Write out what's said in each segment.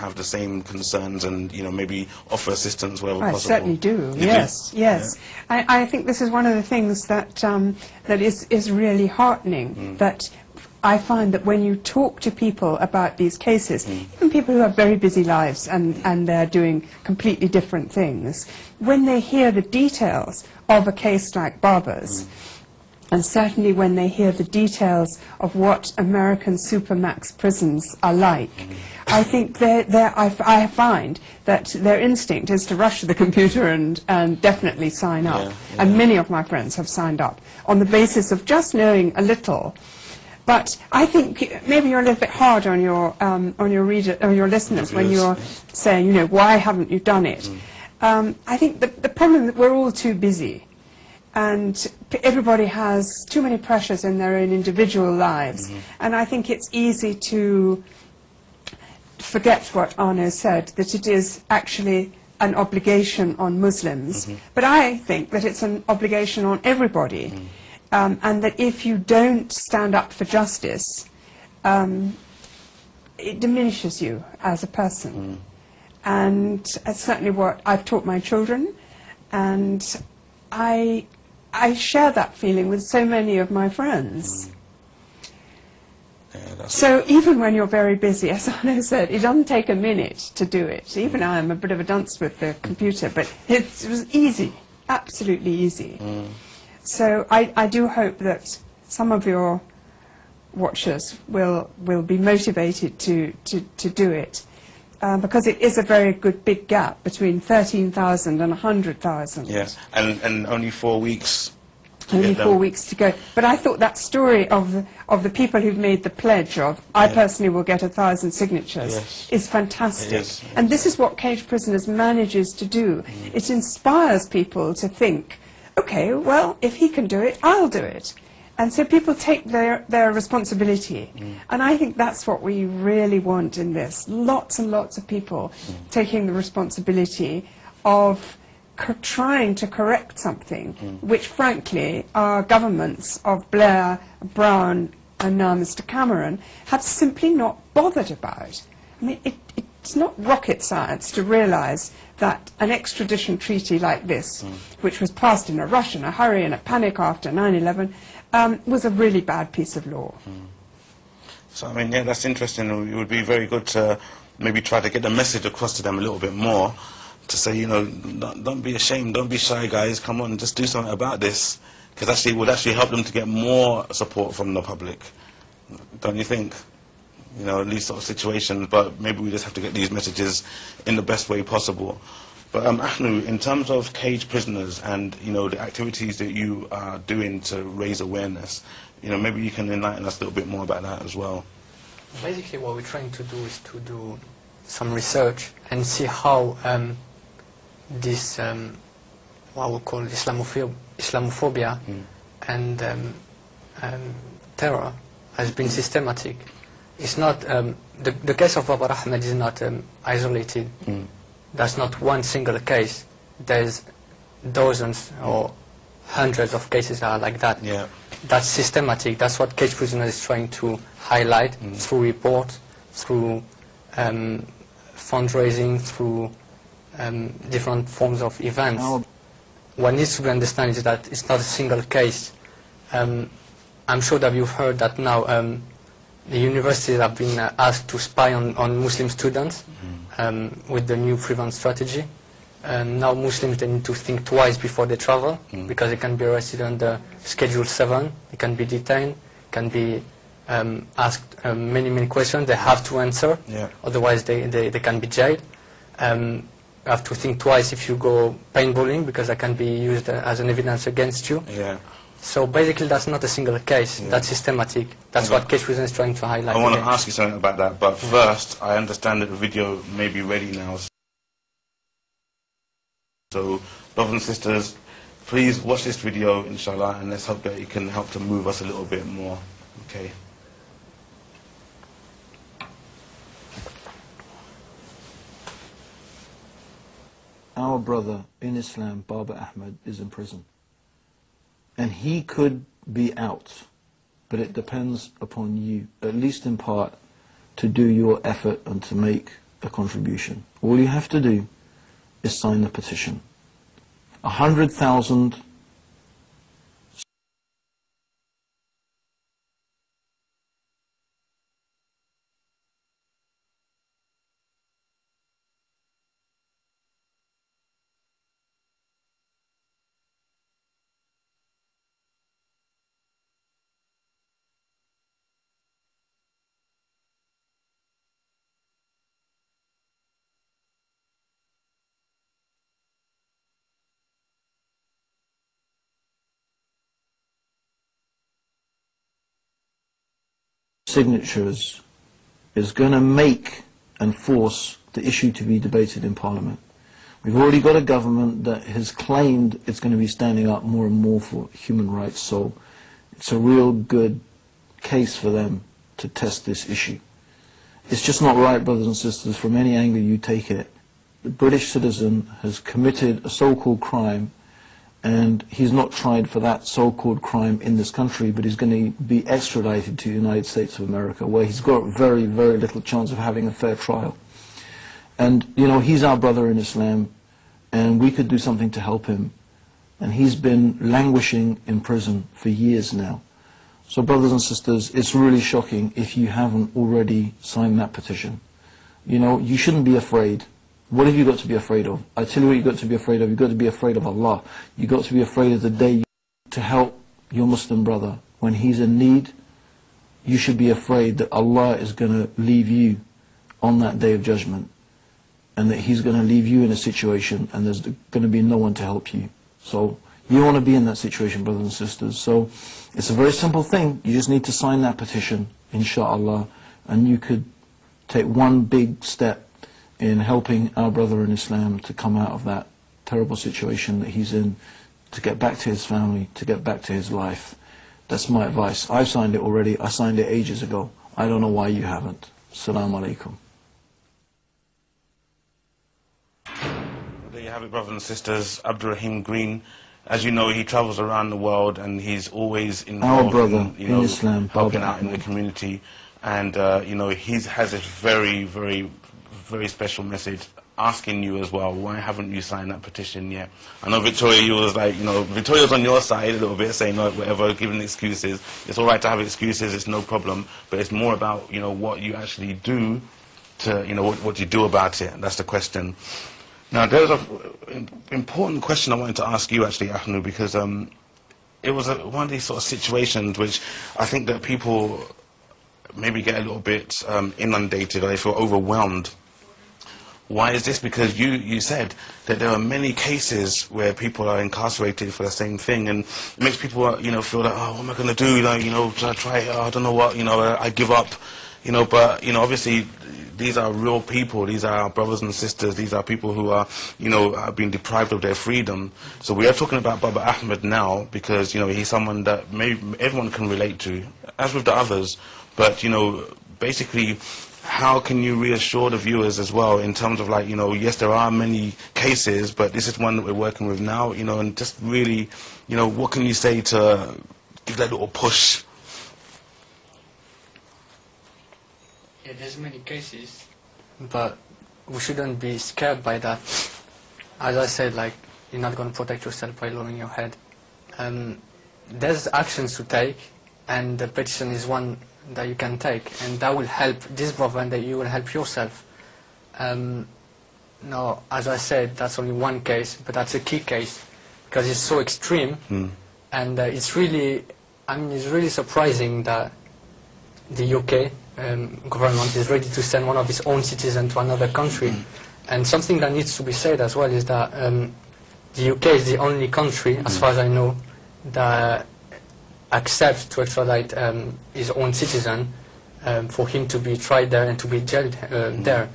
have the same concerns and, you know, maybe offer assistance wherever possible? I certainly do, yes, yes. Yeah. I think this is one of the things that, that is really heartening, that I find that when you talk to people about these cases, even people who have very busy lives and they're doing completely different things, when they hear the details of a case like Babar's, and certainly when they hear the details of what American supermax prisons are like, I think I find that their instinct is to rush to the computer and definitely sign up. And many of my friends have signed up on the basis of just knowing a little. But I think maybe you're a little bit hard on your listeners when you're saying, you know, why haven't you done it? I think the problem is that we're all too busy, and everybody has too many pressures in their own individual lives. And I think it's easy to forget what Arno said, that it is actually an obligation on Muslims. But I think that it's an obligation on everybody. And that if you don't stand up for justice, it diminishes you as a person. And that's certainly what I've taught my children, and I share that feeling with so many of my friends. So even when you're very busy, as Arno said, it doesn't take a minute to do it. Even I am a bit of a dunce with the computer, but it was easy, absolutely easy. So I do hope that some of your watchers will be motivated to do it, because it is a very good big gap between 13,000 and 100,000. Yes, and only 4 weeks. Only 4 weeks to go. But I thought that story of the people who've made the pledge of, I personally will get 1,000 signatures, is fantastic. And this is what Cage Prisoners manages to do. It inspires people to think, okay, well, if he can do it, I'll do it. And so people take their responsibility. And I think that's what we really want in this. Lots and lots of people taking the responsibility of trying to correct something, which, frankly, our governments of Blair, Brown, and now Mr. Cameron have simply not bothered about. I mean, it's not rocket science to realize that an extradition treaty like this, which was passed in a rush and a hurry and a panic after 9/11, was a really bad piece of law. So, I mean, yeah, that's interesting. It would be very good to maybe try to get the message across to them a little bit more, to say, you know, don't be ashamed, don't be shy, guys, come on, just do something about this, because actually it would actually help them to get more support from the public, don't you think? You know, in these sort of situations, but maybe we just have to get these messages in the best way possible. But Ahnu, in terms of Cage Prisoners and, you know, the activities that you are doing to raise awareness, you know, maybe you can enlighten us a little bit more about that as well. Basically what we're trying to do is to do some research and see how this, what we call Islamophobia and terror has been systematic. It's not, the case of Babar Ahmad is not isolated. That's not one single case. There's dozens or hundreds of cases that are like that. That's systematic. That's what Cage Prisoners is trying to highlight through reports, through fundraising, through different forms of events. What needs to be understood is that it's not a single case. I'm sure that you've heard that now the universities have been asked to spy on Muslim students with the new prevent strategy. Now Muslims, they need to think twice before they travel, because they can be arrested under Schedule 7, they can be detained, can be asked many questions, they have to answer, otherwise they can be jailed. You have to think twice if you go paintballing, because that can be used as an evidence against you. So basically that's not a single case, that's systematic. That's what Cage Prison is trying to highlight. I want to ask you something about that, but first, I understand that the video may be ready now. So, brothers and sisters, please watch this video, inshallah, and let's hope that it can help to move us a little bit more. Okay. Our brother in Islam, Babar Ahmad, is in prison. And he could be out, but it depends upon you, at least in part, to do your effort and to make a contribution. All you have to do is sign the petition. 100,000 signatures is going to make and force the issue to be debated in Parliament. We've already got a government that has claimed it's going to be standing up more and more for human rights, so it's a real good case for them to test this issue. It's just not right, brothers and sisters, from any angle you take it. The British citizen has committed a so-called crime, and he's not tried for that so-called crime in this country, but he's going to be extradited to the United States of America, where he's got very, very little chance of having a fair trial. And, you know, he's our brother in Islam, and we could do something to help him. And he's been languishing in prison for years now. So, brothers and sisters, it's really shocking if you haven't already signed that petition. You know, you shouldn't be afraid. What have you got to be afraid of? I tell you what you've got to be afraid of. You've got to be afraid of Allah. You've got to be afraid of the day to help your Muslim brother. When he's in need, you should be afraid that Allah is going to leave you on that day of judgment, and that he's going to leave you in a situation and there's going to be no one to help you. So you don't want to be in that situation, brothers and sisters. So it's a very simple thing. You just need to sign that petition, inshallah, and you could take one big step in helping our brother in Islam to come out of that terrible situation that he's in, to get back to his family, to get back to his life. That's my advice. I've signed it already. I signed it ages ago. I don't know why you haven't. Assalamu alaikum. There you have it, brothers and sisters. Abdul Rahim Green, as you know, he travels around the world and he's always involved Our brother in Islam, helping Babar out in the Ahmad. community. And, you know, he has a very, very, very special message asking you as well, why haven't you signed that petition yet? I know Victoria, you was like, you know, Victoria's on your side a little bit, saying, no, whatever, giving excuses. It's all right to have excuses, it's no problem, but it's more about, you know, what you actually do to, you know, what you do about it. That's the question. Now, there's an important question I wanted to ask you, actually, Ahnu, because it was one of these sort of situations which I think that people maybe get a little bit inundated, or they feel overwhelmed. Why is this? Because you said that there are many cases where people are incarcerated for the same thing, and it makes people, you know, feel like, oh, what am I going to do? You know, should I try it? Oh, I don't know what, you know, I give up. You know, but, you know, obviously these are real people. These are our brothers and sisters. These are people who are, you know, have been deprived of their freedom. So we are talking about Babar Ahmad now because, you know, he's someone that maybe everyone can relate to, as with the others. But, you know, basically, how can you reassure the viewers as well in terms of, like, you know, yes, there are many cases, but this is one that we're working with now, you know, and just really, you know, what can you say to give that little push? Yeah, there's many cases, but we shouldn't be scared by that. As I said, like, you're not going to protect yourself by lowering your head. There's actions to take, and the petition is one that you can take, and that will help this brother, and that you will help yourself. Now, as I said, that's only one case, but that's a key case, because it's so extreme, and it's really, I mean, it's really surprising that the UK government is ready to send one of its own citizens to another country. And something that needs to be said as well is that the UK is the only country, as far as I know, that accepts to extradite his own citizen for him to be tried there and to be jailed there.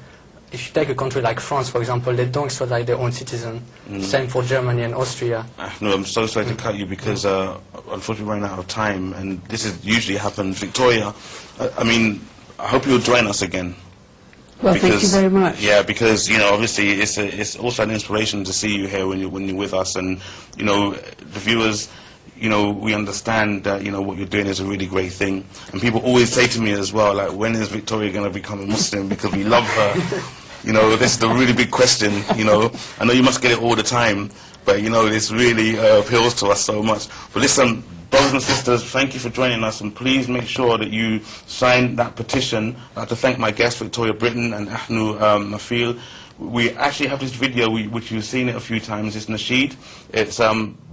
If you take a country like France, for example, they don't extradite their own citizen. Same for Germany and Austria. No, I'm so sorry to cut you because unfortunately we're running out of time, and this is usually happens. Victoria, I mean, I hope you'll join us again. Well, thank you very much. Yeah, because, you know, obviously it's also an inspiration to see you here when you're with us, and, you know, the viewers, you know, we understand that, you know, what you're doing is a really great thing. And people always say to me as well, like, when is Victoria going to become a Muslim? Because we love her. You know, this is the really big question, you know. I know you must get it all the time, but, you know, this really appeals to us so much. But listen, brothers and sisters, thank you for joining us, and please make sure that you sign that petition. I'd like to thank my guests, Victoria Britton and Ahnu Mafil. We actually have this video, which you've seen it a few times. It's Nasheed. It's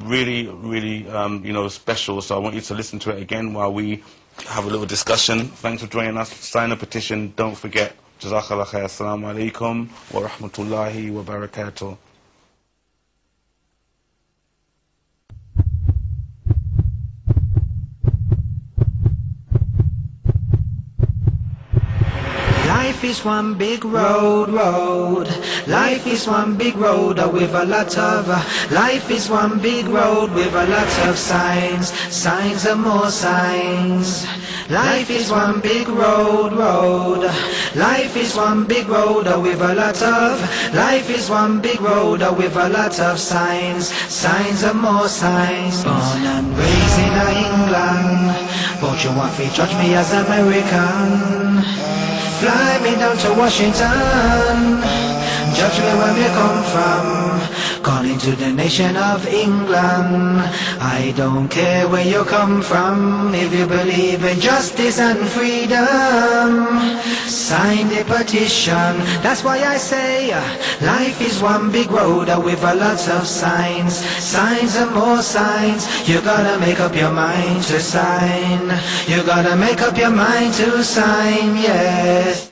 really, really, you know, special, so I want you to listen to it again while we have a little discussion. Thanks for joining us. Sign a petition. Don't forget. Jazakallah khair. Assalamu alaikum wa rahmatullahi wa barakatuh. Life is one big road. Life is one big road with a lot of. Life is one big road with a lot of signs and more signs. Life is one big road. Life is one big road with a lot of. Life is one big road with a lot of signs and more signs. Born and raised in England, but you want to judge me as American. Fly me down to Washington, judge me where we come from. Calling to the nation of England, I don't care where you come from. If you believe in justice and freedom, sign the petition. That's why I say life is one big road with a lot of signs and more signs. You gotta make up your mind to sign. You gotta make up your mind to sign, yes.